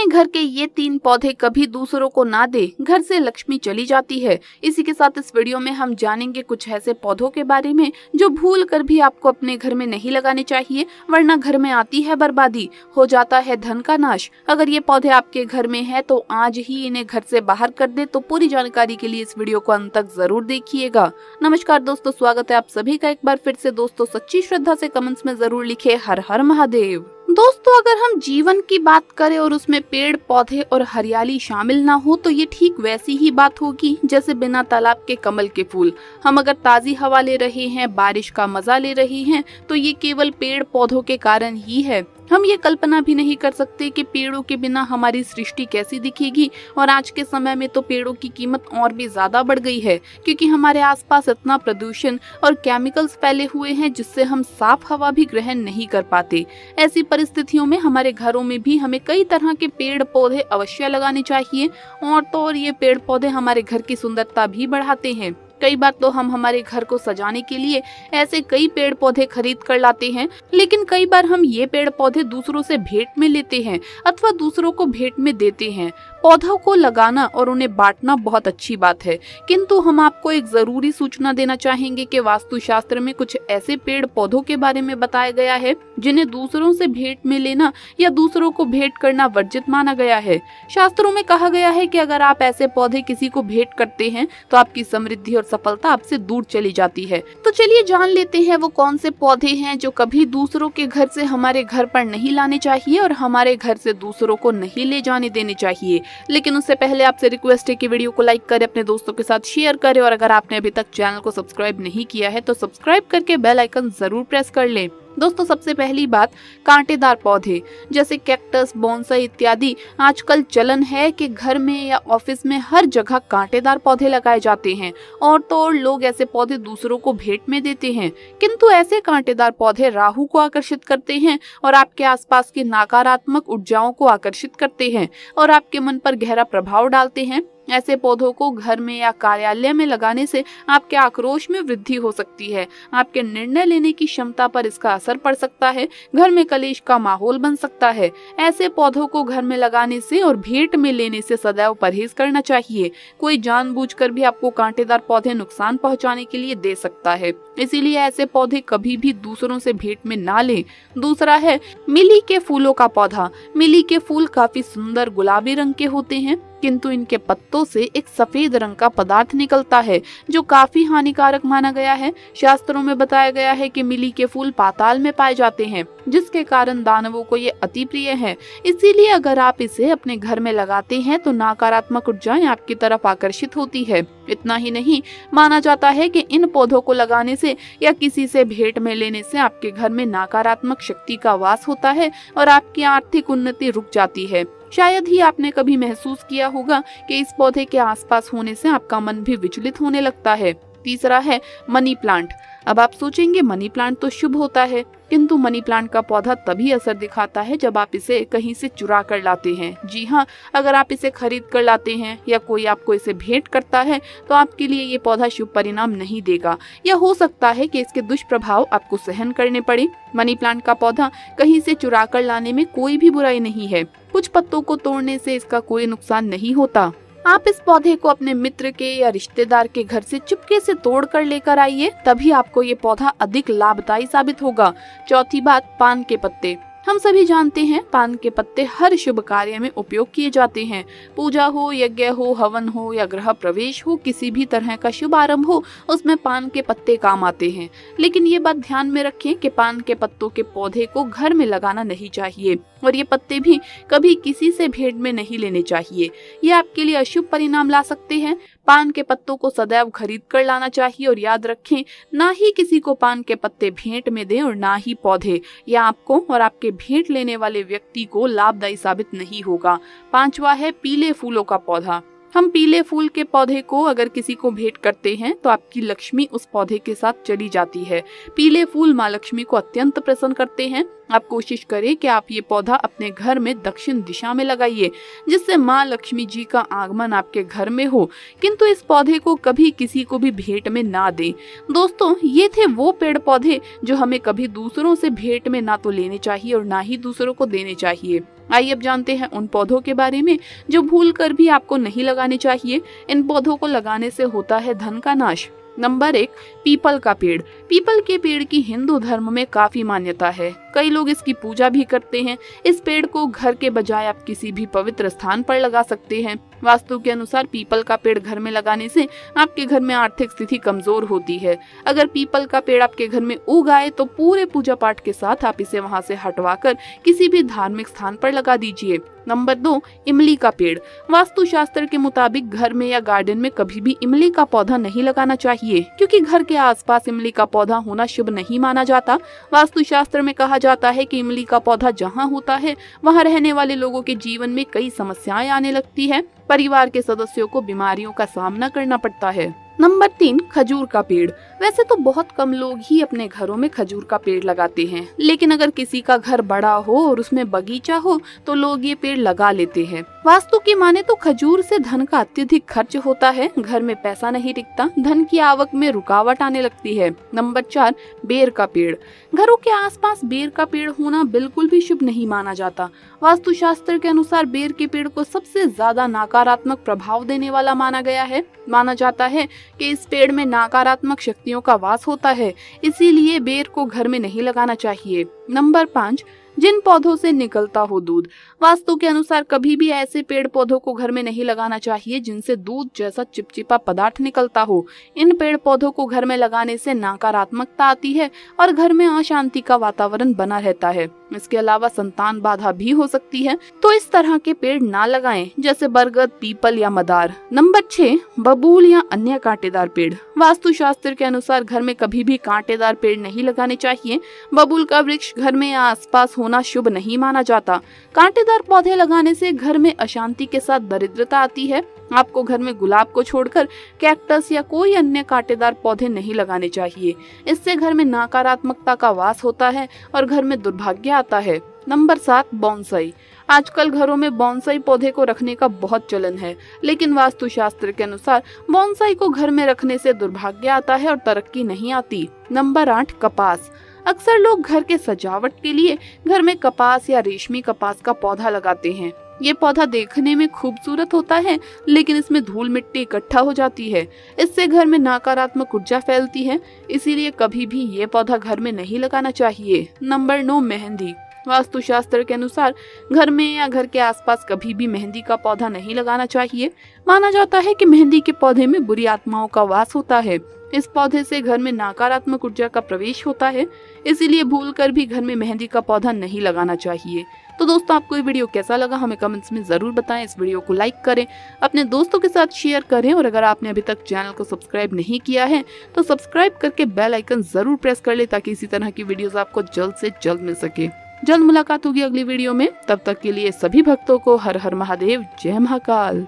अपने घर के ये 3 पौधे कभी दूसरों को ना दे, घर से लक्ष्मी चली जाती है। इसी के साथ इस वीडियो में हम जानेंगे कुछ ऐसे पौधों के बारे में जो भूल कर भी आपको अपने घर में नहीं लगाने चाहिए, वरना घर में आती है बर्बादी, हो जाता है धन का नाश। अगर ये पौधे आपके घर में है तो आज ही इन्हें घर से बाहर कर दे। तो पूरी जानकारी के लिए इस वीडियो को अंत तक जरूर देखिएगा। नमस्कार दोस्तों, स्वागत है आप सभी का एक बार फिर से। दोस्तों सच्ची श्रद्धा से कमेंट्स में जरूर लिखे हर हर महादेव। दोस्तों अगर हम जीवन की बात करें और उसमें पेड़ पौधे और हरियाली शामिल ना हो तो ये ठीक वैसी ही बात होगी जैसे बिना तालाब के कमल के फूल। हम अगर ताजी हवा ले रहे हैं, बारिश का मजा ले रहे हैं तो ये केवल पेड़ पौधों के कारण ही है। हम ये कल्पना भी नहीं कर सकते कि पेड़ों के बिना हमारी सृष्टि कैसी दिखेगी। और आज के समय में तो पेड़ों की कीमत और भी ज्यादा बढ़ गई है, क्योंकि हमारे आसपास इतना प्रदूषण और केमिकल्स फैले हुए हैं जिससे हम साफ हवा भी ग्रहण नहीं कर पाते। ऐसी परिस्थितियों में हमारे घरों में भी हमें कई तरह के पेड़ पौधे अवश्य लगाने चाहिए। और तो और ये पेड़ पौधे हमारे घर की सुंदरता भी बढ़ाते हैं। कई बार तो हम हमारे घर को सजाने के लिए ऐसे कई पेड़ पौधे खरीद कर लाते हैं, लेकिन कई बार हम ये पेड़ पौधे दूसरों से भेंट में लेते हैं अथवा दूसरों को भेंट में देते हैं। पौधों को लगाना और उन्हें बांटना बहुत अच्छी बात है, किंतु हम आपको एक जरूरी सूचना देना चाहेंगे कि वास्तुशास्त्र में कुछ ऐसे पेड़ पौधों के बारे में बताया गया है जिन्हें दूसरों से भेंट में लेना या दूसरों को भेंट करना वर्जित माना गया है। शास्त्रों में कहा गया है कि अगर आप ऐसे पौधे किसी को भेंट करते हैं तो आपकी समृद्धि और सफलता आपसे दूर चली जाती है। तो चलिए जान लेते हैं वो कौन से पौधे हैं जो कभी दूसरों के घर से हमारे घर पर नहीं लाने चाहिए और हमारे घर से दूसरों को नहीं ले जाने देने चाहिए। लेकिन उससे पहले आपसे रिक्वेस्ट है कि वीडियो को लाइक करें, अपने दोस्तों के साथ शेयर करें और अगर आपने अभी तक चैनल को सब्सक्राइब नहीं किया है तो सब्सक्राइब करके बेल आइकन जरूर प्रेस कर लें। दोस्तों सबसे पहली बात, कांटेदार पौधे जैसे कैक्टस, बोनसाई इत्यादि। आजकल चलन है कि घर में या ऑफिस में हर जगह कांटेदार पौधे लगाए जाते हैं और तो और लोग ऐसे पौधे दूसरों को भेंट में देते हैं। किंतु ऐसे कांटेदार पौधे राहु को आकर्षित करते हैं और आपके आसपास की नकारात्मक ऊर्जाओं को आकर्षित करते हैं और आपके मन पर गहरा प्रभाव डालते हैं। ऐसे पौधों को घर में या कार्यालय में लगाने से आपके आक्रोश में वृद्धि हो सकती है, आपके निर्णय लेने की क्षमता पर इसका असर पड़ सकता है, घर में कलेश का माहौल बन सकता है। ऐसे पौधों को घर में लगाने से और भेंट में लेने से सदैव परहेज करना चाहिए। कोई जानबूझकर भी आपको कांटेदार पौधे नुकसान पहुंचाने के लिए दे सकता है, इसीलिए ऐसे पौधे कभी भी दूसरों से भेंट में ना लें। दूसरा है मिली के फूलों का पौधा। मिली के फूल काफी सुंदर गुलाबी रंग के होते हैं, किंतु इनके पत्तों से एक सफेद रंग का पदार्थ निकलता है जो काफी हानिकारक माना गया है। शास्त्रों में बताया गया है कि मिली के फूल पाताल में पाए जाते हैं, जिसके कारण दानवों को ये अति प्रिय है। इसीलिए अगर आप इसे अपने घर में लगाते हैं तो नकारात्मक ऊर्जाएं आपकी तरफ आकर्षित होती है। इतना ही नहीं, माना जाता है कि इन पौधों को लगाने से या किसी से भेंट में लेने से आपके घर में नकारात्मक शक्ति का वास होता है और आपकी आर्थिक उन्नति रुक जाती है। शायद ही आपने कभी महसूस किया होगा कि इस पौधे के आसपास होने से आपका मन भी विचलित होने लगता है। तीसरा है मनी प्लांट। अब आप सोचेंगे मनी प्लांट तो शुभ होता है, किंतु मनी प्लांट का पौधा तभी असर दिखाता है जब आप इसे कहीं से चुरा कर लाते हैं। जी हाँ, अगर आप इसे खरीद कर लाते हैं या कोई आपको इसे भेंट करता है तो आपके लिए ये पौधा शुभ परिणाम नहीं देगा, या हो सकता है कि इसके दुष्प्रभाव आपको सहन करने पड़े। मनी प्लांट का पौधा कहीं से चुरा कर लाने में कोई भी बुराई नहीं है। कुछ पत्तों को तोड़ने से इसका कोई नुकसान नहीं होता। आप इस पौधे को अपने मित्र के या रिश्तेदार के घर से चुपके से तोड़ कर लेकर आइए, तभी आपको ये पौधा अधिक लाभदायी साबित होगा। चौथी बात, पान के पत्ते। हम सभी जानते हैं पान के पत्ते हर शुभ कार्य में उपयोग किए जाते हैं। पूजा हो, यज्ञ हो, हवन हो या गृह प्रवेश हो, किसी भी तरह का शुभ आरंभ हो, उसमें पान के पत्ते काम आते हैं। लेकिन ये बात ध्यान में रखें कि पान के पत्तों के पौधे को घर में लगाना नहीं चाहिए और ये पत्ते भी कभी किसी से भेंट में नहीं लेने चाहिए। ये आपके लिए अशुभ परिणाम ला सकते हैं। पान के पत्तों को सदैव खरीद कर लाना चाहिए और याद रखें, ना ही किसी को पान के पत्ते भेंट में दें और ना ही पौधे। यह आपको और आपके भेंट लेने वाले व्यक्ति को लाभदायी साबित नहीं होगा। पांचवा है पीले फूलों का पौधा। हम पीले फूल के पौधे को अगर किसी को भेंट करते हैं तो आपकी लक्ष्मी उस पौधे के साथ चली जाती है। पीले फूल माँ लक्ष्मी को अत्यंत प्रसन्न करते हैं। आप कोशिश करें कि आप ये पौधा अपने घर में दक्षिण दिशा में लगाइए, जिससे माँ लक्ष्मी जी का आगमन आपके घर में हो। किंतु इस पौधे को कभी किसी को भी भेंट में ना दें। दोस्तों, ये थे वो पेड़ पौधे जो हमें कभी दूसरों से भेंट में ना तो लेने चाहिए और ना ही दूसरों को देने चाहिए। आइए अब जानते हैं उन पौधों के बारे में जो भूल कर भी आपको नहीं लगाने चाहिए। इन पौधों को लगाने से होता है धन का नाश। नंबर 1, पीपल का पेड़। पीपल के पेड़ की हिंदू धर्म में काफी मान्यता है। कई लोग इसकी पूजा भी करते हैं। इस पेड़ को घर के बजाय आप किसी भी पवित्र स्थान पर लगा सकते हैं। वास्तु के अनुसार पीपल का पेड़ घर में लगाने से आपके घर में आर्थिक स्थिति कमजोर होती है। अगर पीपल का पेड़ आपके घर में उग आए तो पूरे पूजा पाठ के साथ आप इसे वहां से हटवाकर किसी भी धार्मिक स्थान पर लगा दीजिए। नंबर 2, इमली का पेड़। वास्तु शास्त्र के मुताबिक घर में या गार्डन में कभी भी इमली का पौधा नहीं लगाना चाहिए, क्योंकि घर के आसपास इमली का पौधा होना शुभ नहीं माना जाता। वास्तु शास्त्र में कहा जाता है कि इमली का पौधा जहाँ होता है वहाँ रहने वाले लोगों के जीवन में कई समस्याएं आने लगती है। परिवार के सदस्यों को बीमारियों का सामना करना पड़ता है। नंबर 3, खजूर का पेड़। वैसे तो बहुत कम लोग ही अपने घरों में खजूर का पेड़ लगाते हैं, लेकिन अगर किसी का घर बड़ा हो और उसमें बगीचा हो तो लोग ये पेड़ लगा लेते हैं। वास्तु की माने तो खजूर से धन का अत्यधिक खर्च होता है, घर में पैसा नहीं टिकता, धन की आवक में रुकावट आने लगती है। नंबर 4, बेर का पेड़। घरों के आसपास बेर का पेड़ होना बिल्कुल भी शुभ नहीं माना जाता। वास्तु शास्त्र के अनुसार बेर के पेड़ को सबसे ज्यादा नकारात्मक प्रभाव देने वाला माना गया है। माना जाता है कि इस पेड़ में नकारात्मक शक्तियों का वास होता है, इसीलिए बेर को घर में नहीं लगाना चाहिए। नंबर 5, जिन पौधों से निकलता हो दूध। वास्तु के अनुसार कभी भी ऐसे पेड़ पौधों को घर में नहीं लगाना चाहिए जिनसे दूध जैसा चिपचिपा पदार्थ निकलता हो। इन पेड़ पौधों को घर में लगाने से नकारात्मकता आती है और घर में अशांति का वातावरण बना रहता है। इसके अलावा संतान बाधा भी हो सकती है, तो इस तरह के पेड़ ना लगाएं, जैसे बरगद, पीपल या मदार। नंबर 6, बबूल या अन्य कांटेदार पेड़। वास्तु शास्त्र के अनुसार घर में कभी भी कांटेदार पेड़ नहीं लगाने चाहिए। बबूल का वृक्ष घर में आसपास होना शुभ नहीं माना जाता। कांटेदार पौधे लगाने से घर में अशांति के साथ दरिद्रता आती है। आपको घर में गुलाब को छोड़कर कैक्टस या कोई अन्य कांटेदार पौधे नहीं लगाने चाहिए। इससे घर में नकारात्मकता का वास होता है और घर में दुर्भाग्य आता है। Number 7, bonsai. आजकल घरों में बोनसाई पौधे को रखने का बहुत चलन है, लेकिन वास्तु शास्त्र के अनुसार बोनसाई को घर में रखने से दुर्भाग्य आता है और तरक्की नहीं आती। नंबर 8, कपास। अक्सर लोग घर के सजावट के लिए घर में कपास या रेशमी कपास का पौधा लगाते हैं। ये पौधा देखने में खूबसूरत होता है, लेकिन इसमें धूल मिट्टी इकट्ठा हो जाती है। इससे घर में नकारात्मक ऊर्जा फैलती है, इसीलिए कभी भी ये पौधा घर में नहीं लगाना चाहिए। नंबर 9, मेहंदी। वास्तु शास्त्र के अनुसार घर में या घर के आसपास कभी भी मेहंदी का पौधा नहीं लगाना चाहिए। माना जाता है कि मेहंदी के पौधे में बुरी आत्माओं का वास होता है। इस पौधे से घर में नकारात्मक ऊर्जा का प्रवेश होता है, इसीलिए भूलकर भी घर में मेहंदी का पौधा नहीं लगाना चाहिए। तो दोस्तों, आपको ये वीडियो कैसा लगा हमें कमेंट्स में जरूर बताएं। इस वीडियो को लाइक करें, अपने दोस्तों के साथ शेयर करें और अगर आपने अभी तक चैनल को सब्सक्राइब नहीं किया है तो सब्सक्राइब करके बेल आइकन जरूर प्रेस कर ले, ताकि इसी तरह की वीडियोस आपको जल्द से जल्द मिल सके। जल्द मुलाकात होगी अगली वीडियो में। तब तक के लिए सभी भक्तों को हर हर महादेव, जय महाकाल।